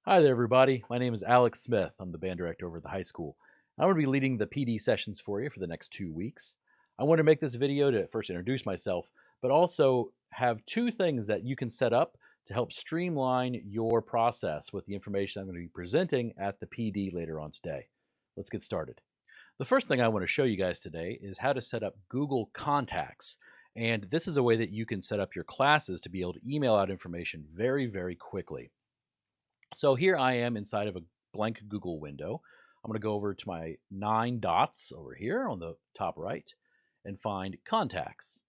Hi there, everybody. My name is Alex Smith. I'm the band director over at the high school. I'm going to be leading the PD sessions for you for the next 2 weeks. I want to make this video to first introduce myself, but also have two things that you can set up to help streamline your process with the information I'm going to be presenting at the PD later on today. Let's get started. The first thing I want to show you guys today is how to set up Google Contacts. And this is a way that you can set up your classes to be able to email out information very, very quickly. So here I am inside of a blank Google window. I'm going to go over to my 9 dots over here on the top right and find contacts.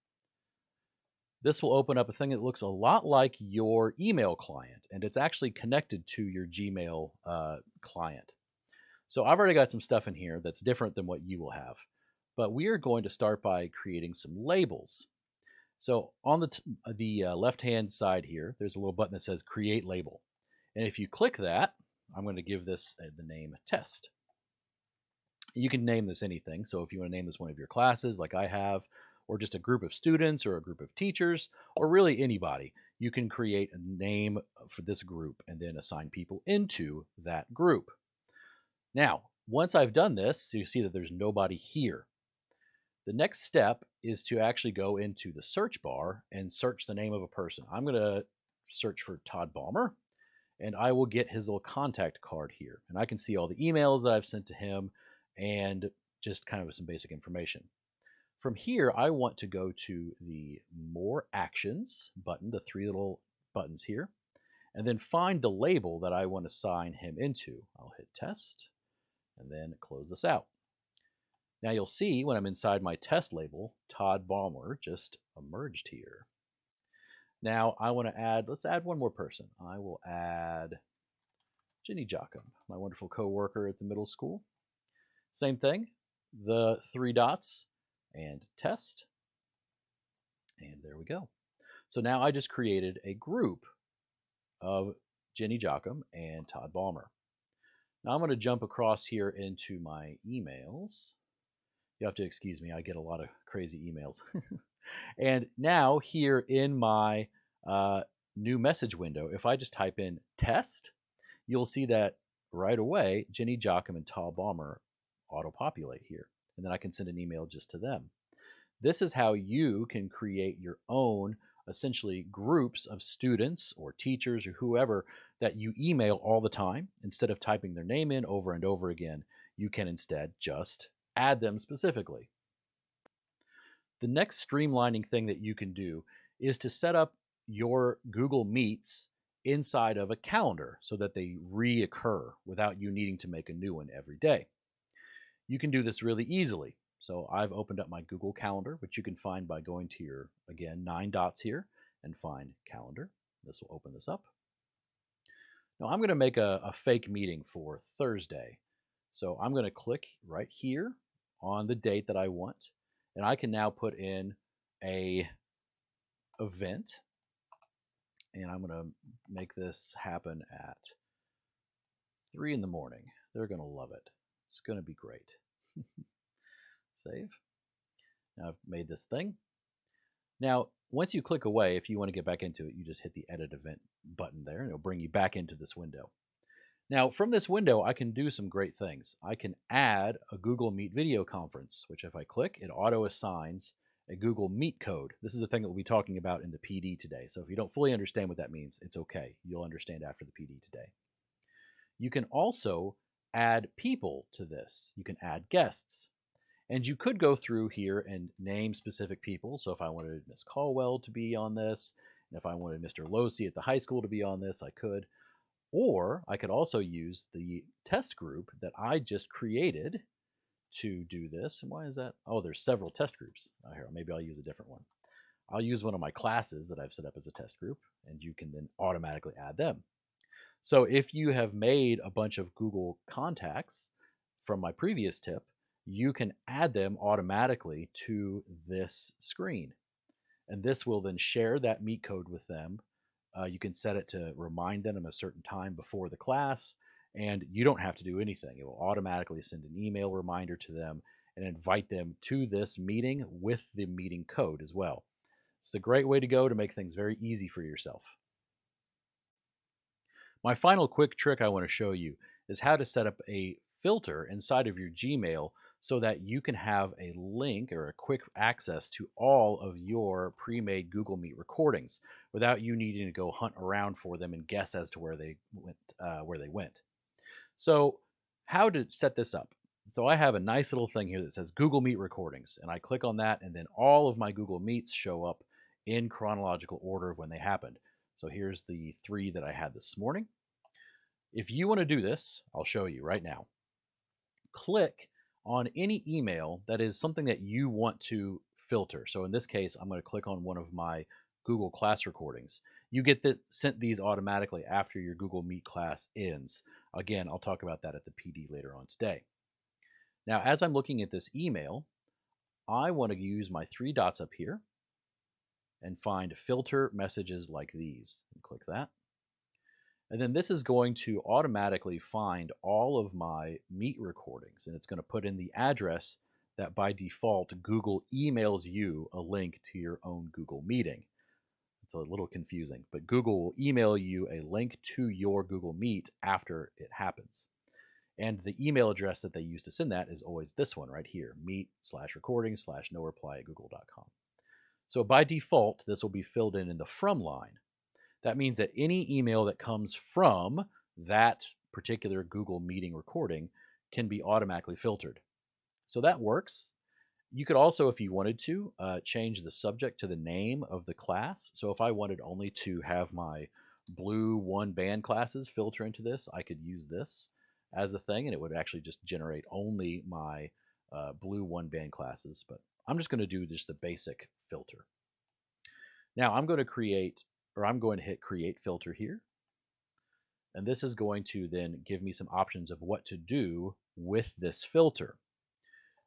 This will open up a thing that looks a lot like your email client, and it's actually connected to your Gmail client. So I've already got some stuff in here that's different than what you will have, but we are going to start by creating some labels. So on the left-hand side here, there's a little button that says Create Label. And if you click that, I'm going to give this the name test. You can name this anything. So if you want to name this one of your classes, like I have, or just a group of students or a group of teachers, or really anybody, you can create a name for this group and then assign people into that group. Now, once I've done this, you see that there's nobody here. The next step is to actually go into the search bar and search the name of a person. I'm going to search for Todd Balmer, and I will get his little contact card here. And I can see all the emails that I've sent to him and just kind of some basic information. From here, I want to go to the More Actions button, the three little buttons here, and then find the label that I want to sign him into. I'll hit Test and then close this out. Now you'll see when I'm inside my test label, Todd Balmer just emerged here. Now I want to add, let's add one more person. I will add Jenny Jockum, my wonderful coworker at the middle school. Same thing, the 3 dots and test. And there we go. So now I just created a group of Jenny Jockum and Todd Balmer. Now I'm going to jump across here into my emails. You have to excuse me, I get a lot of crazy emails. And now here in my new message window, if I just type in test, you'll see that right away, Jenny Jockum and Todd Balmer auto-populate here. And then I can send an email just to them. This is how you can create your own, essentially, groups of students or teachers or whoever that you email all the time. Instead of typing their name in over and over again, you can instead just add them specifically. The next streamlining thing that you can do is to set up your Google Meets inside of a calendar so that they reoccur without you needing to make a new one every day. You can do this really easily. So I've opened up my Google Calendar, which you can find by going to your, again, 9 dots here and find Calendar. This will open this up. Now I'm going to make a fake meeting for Thursday. So I'm going to click right here on the date that I want, and I can now put in a event, and I'm going to make this happen at 3 in the morning. They're going to love it. It's going to be great. Save. Now I've made this thing. Now, once you click away, if you want to get back into it, you just hit the Edit Event button there, and it'll bring you back into this window. Now, from this window, I can do some great things. I can add a Google Meet video conference, which if I click, it auto-assigns a Google Meet code. This is a thing that we'll be talking about in the PD today. So if you don't fully understand what that means, it's okay. You'll understand after the PD today. You can also add people to this. You can add guests. And you could go through here and name specific people. So if I wanted Miss Caldwell to be on this, and if I wanted Mr. Losey at the high school to be on this, I could. Or I could also use the test group that I just created to do this. And why is that? Oh, there's several test groups. Oh, here, maybe I'll use a different one. I'll use one of my classes that I've set up as a test group, and you can then automatically add them. So if you have made a bunch of Google contacts from my previous tip, you can add them automatically to this screen. And this will then share that Meet code with them. You can set it to remind them a certain time before the class, and you don't have to do anything. It will automatically send an email reminder to them and invite them to this meeting with the meeting code as well. It's a great way to go to make things very easy for yourself. My final quick trick I want to show you is how to set up a filter inside of your Gmail so that you can have a link or a quick access to all of your pre-made Google Meet recordings without you needing to go hunt around for them and guess as to where they went. So, how to set this up? So, I have a nice little thing here that says Google Meet recordings, and I click on that, and then all of my Google Meets show up in chronological order of when they happened. So, here's the 3 that I had this morning. If you want to do this, I'll show you right now. Click on any email that is something that you want to filter. So in this case, I'm going to click on one of my Google class recordings. You get sent these automatically after your Google Meet class ends. Again, I'll talk about that at the PD later on today. Now, as I'm looking at this email, I want to use my 3 dots up here and find filter messages like these. And click that. And then this is going to automatically find all of my Meet recordings, and it's going to put in the address that by default Google emails you a link to your own Google meeting. It's a little confusing, but Google will email you a link to your Google Meet after it happens. And the email address that they use to send that is always this one right here, meet/recording/no-reply@google.com. So by default, this will be filled in the from line. That means that any email that comes from that particular Google meeting recording can be automatically filtered. So that works. You could also, if you wanted to, change the subject to the name of the class. So if I wanted only to have my Blue 1 band classes filter into this, I could use this as a thing, and it would actually just generate only my Blue 1 band classes. But I'm just going to do just the basic filter. Now I'm going to hit create filter here. And this is going to then give me some options of what to do with this filter.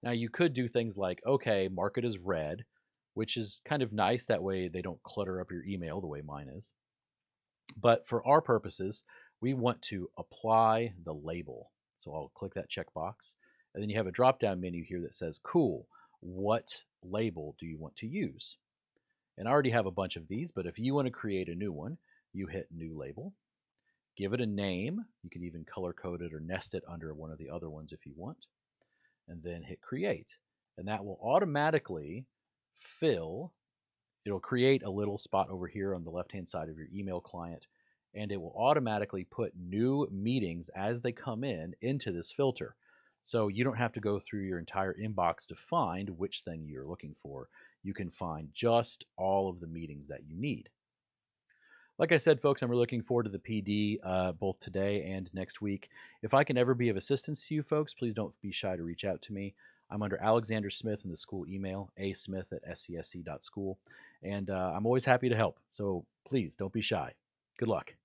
Now you could do things like, okay, mark it as red, which is kind of nice. That way they don't clutter up your email the way mine is. But for our purposes, we want to apply the label. So I'll click that checkbox. And then you have a drop-down menu here that says, cool, what label do you want to use? And I already have a bunch of these, but if you want to create a new one, you hit New Label. Give it a name. You can even color code it or nest it under one of the other ones if you want. And then hit Create. And that will automatically it'll create a little spot over here on the left-hand side of your email client, and it will automatically put new meetings as they come in into this filter. So you don't have to go through your entire inbox to find which thing you're looking for. You can find just all of the meetings that you need. Like I said, folks, I'm really looking forward to the PD both today and next week. If I can ever be of assistance to you folks, please don't be shy to reach out to me. I'm under Alexander Smith in the school email, asmith@scsc.school, and I'm always happy to help. So please don't be shy. Good luck.